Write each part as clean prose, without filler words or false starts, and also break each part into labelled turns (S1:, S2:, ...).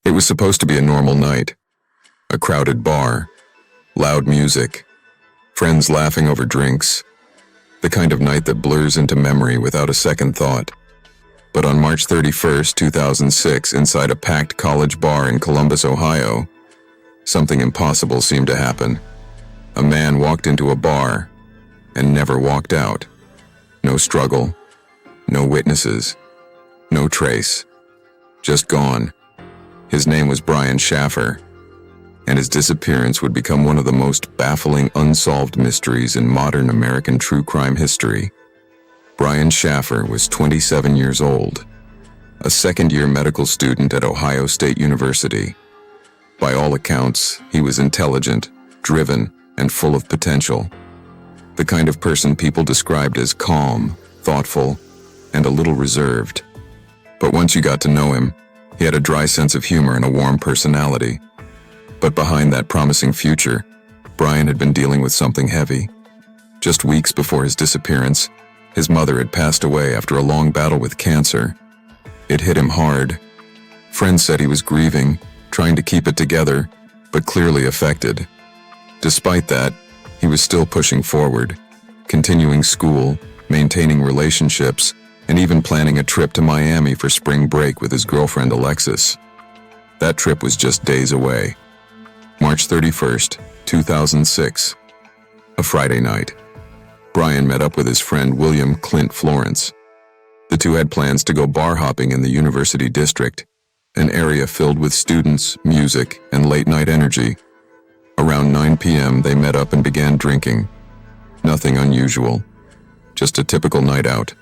S1: It was supposed to be a normal night. A crowded bar, loud music, friends laughing over drinks. The kind of night that blurs into memory without a second thought. But on March 31st, 2006, inside a packed college bar in Columbus, Ohio, something impossible seemed to happen. A man walked into a bar and never walked out. No struggle, no witnesses, no trace. Just gone. His name was Brian Shaffer, and his disappearance would become one of the most baffling unsolved mysteries in modern American true crime history. Brian Shaffer was 27 years old, a second-year medical student at Ohio State University. By all accounts, he was intelligent, driven, and full of potential. The kind of person people described as calm, thoughtful, and a little reserved. But once you got to know him, he had a dry sense of humor and a warm personality. But behind that promising future, Brian had been dealing with something heavy. Just weeks before his disappearance, his mother had passed away after a long battle with cancer. It hit him hard. Friends said he was grieving, trying to keep it together, but clearly affected. Despite that, he was still pushing forward, continuing school, maintaining relationships, and even planning a trip to Miami for spring break with his girlfriend Alexis. That trip was just days away. March 31st, 2006. A Friday night. Brian met up with his friend William Clint Florence. The two had plans to go bar hopping in the University District, an area filled with students, music, and late-night energy. Around 9 p.m., they met up and began drinking. Nothing unusual, just a typical night out.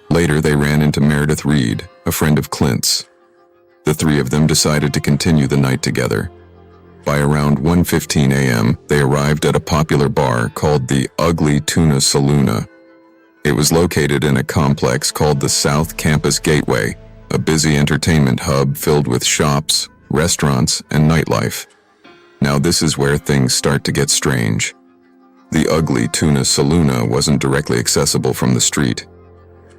S1: Later, they ran into Meredith Reed, a friend of Clint's. The three of them decided to continue the night together. By around 1:15 a.m., they arrived at a popular bar called the Ugly Tuna Saloona. It was located in a complex called the South Campus Gateway, a busy entertainment hub filled with shops, restaurants, and nightlife. Now this is where things start to get strange. The Ugly Tuna Saloona wasn't directly accessible from the street.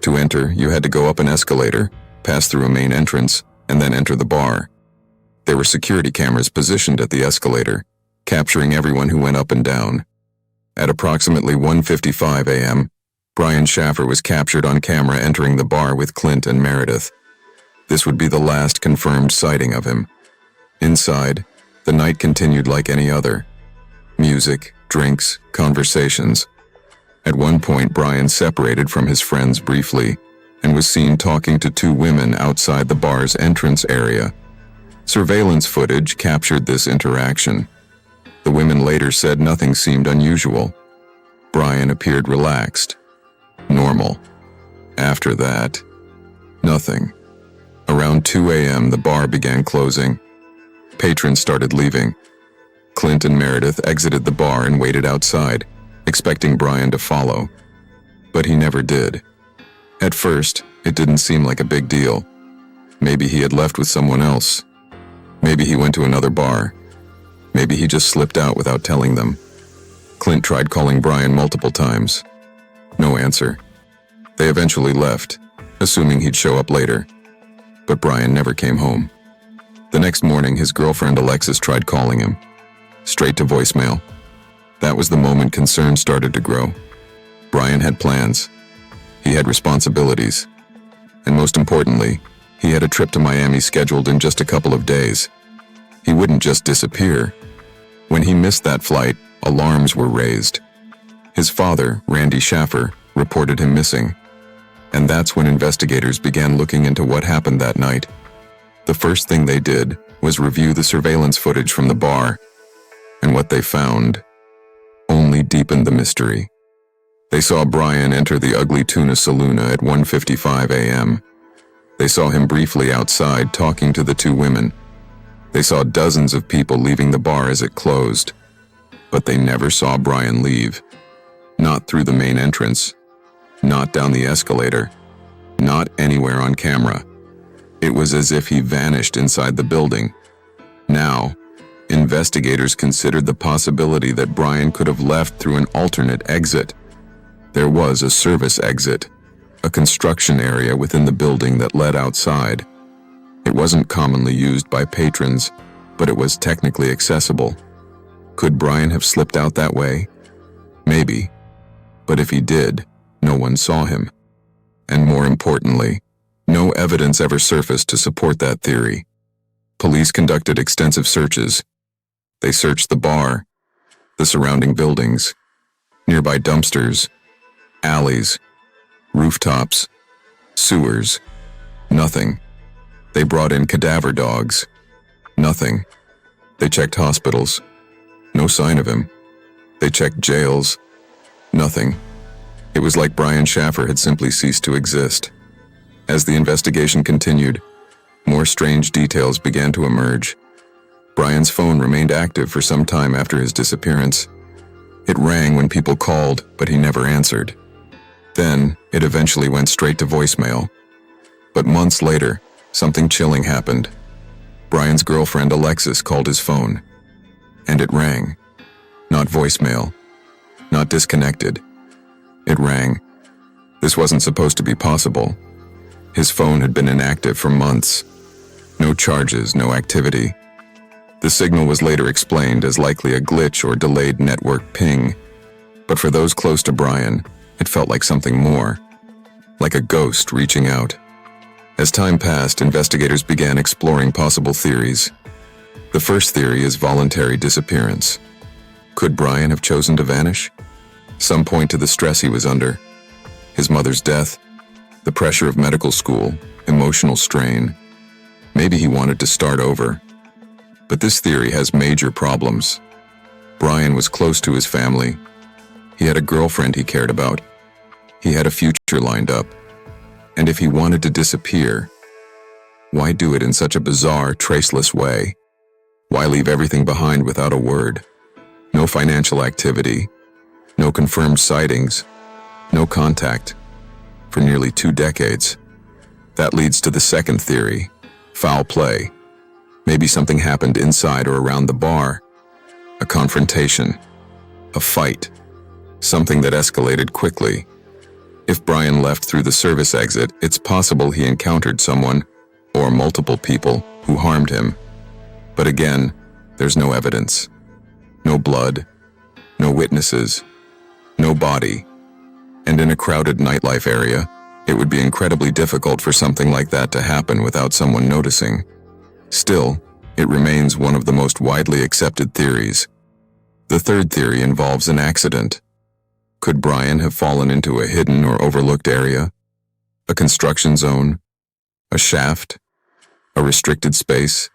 S1: To enter, you had to go up an escalator, pass through a main entrance, and then enter the bar. There were security cameras positioned at the escalator, capturing everyone who went up and down. At approximately 1:55 a.m., Brian Shaffer was captured on camera entering the bar with Clint and Meredith. This would be the last confirmed sighting of him. Inside, the night continued like any other. Music, drinks, conversations. At one point, Brian separated from his friends briefly and was seen talking to two women outside the bar's entrance area. Surveillance footage captured this interaction. The women later said nothing seemed unusual. Brian appeared relaxed, normal. After that, nothing. Around 2 a.m., the bar began closing. Patrons started leaving. Clint and Meredith exited the bar and waited outside, expecting Brian to follow. But he never did. At first, it didn't seem like a big deal. Maybe he had left with someone else. Maybe he went to another bar. Maybe he just slipped out without telling them. Clint tried calling Brian multiple times. No answer. They eventually left, assuming he'd show up later. But Brian never came home. The next morning, his girlfriend Alexis tried calling him. Straight to voicemail. That was the moment concern started to grow. Brian had plans. He had responsibilities. And most importantly, he had a trip to Miami scheduled in just a couple of days. He wouldn't just disappear. When he missed that flight, alarms were raised. His father, Randy Shaffer, reported him missing. And that's when investigators began looking into what happened that night. The first thing they did was review the surveillance footage from the bar. And what they found only deepened the mystery. They saw Brian enter the Ugly Tuna Saloona at 1:55 a.m. They saw him briefly outside talking to the two women. They saw dozens of people leaving the bar as it closed. But they never saw Brian leave. Not through the main entrance. Not down the escalator. Not anywhere on camera. It was as if he vanished inside the building. Now, investigators considered the possibility that Brian could have left through an alternate exit. There was a service exit, a construction area within the building that led outside. It wasn't commonly used by patrons, but it was technically accessible. Could Brian have slipped out that way? Maybe. But if he did, no one saw him. And more importantly, no evidence ever surfaced to support that theory. Police conducted extensive searches. They searched the bar, the surrounding buildings, nearby dumpsters, alleys, rooftops, sewers. Nothing. They brought in cadaver dogs. Nothing. They checked hospitals. No sign of him. They checked jails. Nothing. It was like Brian Shaffer had simply ceased to exist. As the investigation continued, more strange details began to emerge. Brian's phone remained active for some time after his disappearance. It rang when people called, but he never answered. Then, it eventually went straight to voicemail. But months later, something chilling happened. Brian's girlfriend Alexis called his phone. And it rang. Not voicemail. Not disconnected. It rang. This wasn't supposed to be possible. His phone had been inactive for months. No charges, no activity. The signal was later explained as likely a glitch or delayed network ping. But for those close to Brian, it felt like something more. Like a ghost reaching out. As time passed, investigators began exploring possible theories. The first theory is voluntary disappearance. Could Brian have chosen to vanish? Some point to the stress he was under. His mother's death, the pressure of medical school, emotional strain. Maybe he wanted to start over. But this theory has major problems. Brian was close to his family. He had a girlfriend he cared about. He had a future lined up. And if he wanted to disappear, why do it in such a bizarre, traceless way? Why leave everything behind without a word? No financial activity, no confirmed sightings, no contact, for nearly 2 decades. That leads to the second theory, foul play. Maybe something happened inside or around the bar. A confrontation, a fight, something that escalated quickly. If Brian left through the service exit, it's possible he encountered someone, or multiple people, who harmed him. But again, there's no evidence. No blood, no witnesses, no body. And in a crowded nightlife area, it would be incredibly difficult for something like that to happen without someone noticing. Still, it remains one of the most widely accepted theories. The third theory involves an accident. Could Brian have fallen into a hidden or overlooked area? A construction zone? A shaft? A restricted space?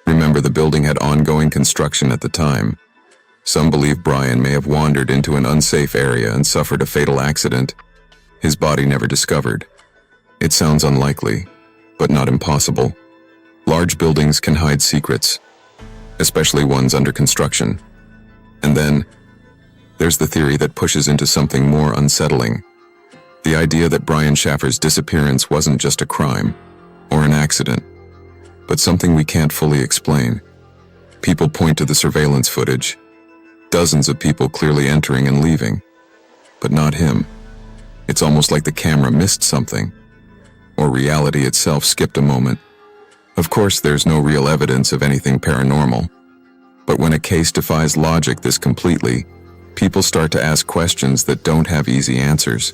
S1: Remember, the building had ongoing construction at the time. Some believe Brian may have wandered into an unsafe area and suffered a fatal accident. His body never discovered. It sounds unlikely, but not impossible. Large buildings can hide secrets, especially ones under construction. And then, there's the theory that pushes into something more unsettling. The idea that Brian Shaffer's disappearance wasn't just a crime, or an accident, but something we can't fully explain. People point to the surveillance footage. Dozens of people clearly entering and leaving. But not him. It's almost like the camera missed something. Or reality itself skipped a moment. Of course, there's no real evidence of anything paranormal. But when a case defies logic this completely, people start to ask questions that don't have easy answers.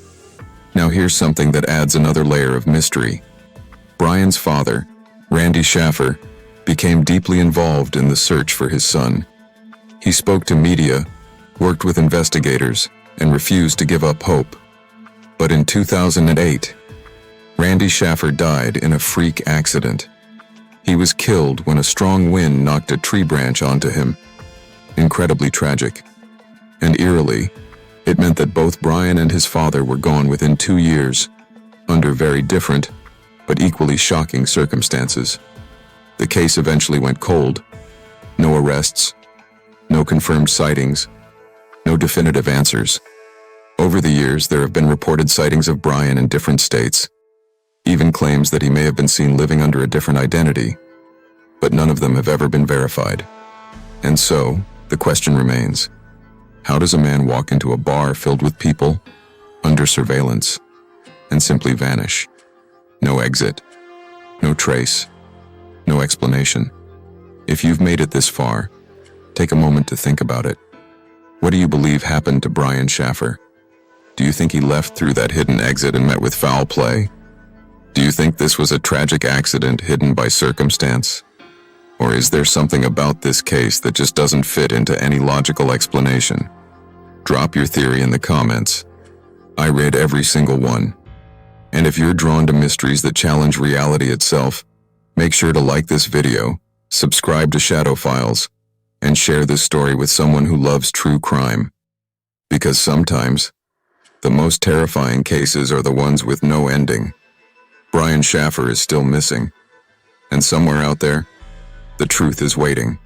S1: Now here's something that adds another layer of mystery. Brian's father, Randy Shaffer, became deeply involved in the search for his son. He spoke to media, worked with investigators, and refused to give up hope. But in 2008, Randy Shaffer died in a freak accident. He was killed when a strong wind knocked a tree branch onto him. Incredibly tragic. And eerily, it meant that both Brian and his father were gone within 2 years, under very different, but equally shocking circumstances. The case eventually went cold. No arrests, no confirmed sightings, no definitive answers. Over the years, there have been reported sightings of Brian in different states, even claims that he may have been seen living under a different identity, but none of them have ever been verified. And so, the question remains, how does a man walk into a bar filled with people, under surveillance, and simply vanish? No exit, no trace, no explanation. If you've made it this far, take a moment to think about it. What do you believe happened to Brian Shaffer? Do you think he left through that hidden exit and met with foul play? Do you think this was a tragic accident hidden by circumstance? Or is there something about this case that just doesn't fit into any logical explanation? Drop your theory in the comments. I read every single one. And if you're drawn to mysteries that challenge reality itself, make sure to like this video, subscribe to Shadow Files, and share this story with someone who loves true crime. Because sometimes, the most terrifying cases are the ones with no ending. Brian Shaffer is still missing. And somewhere out there, the truth is waiting.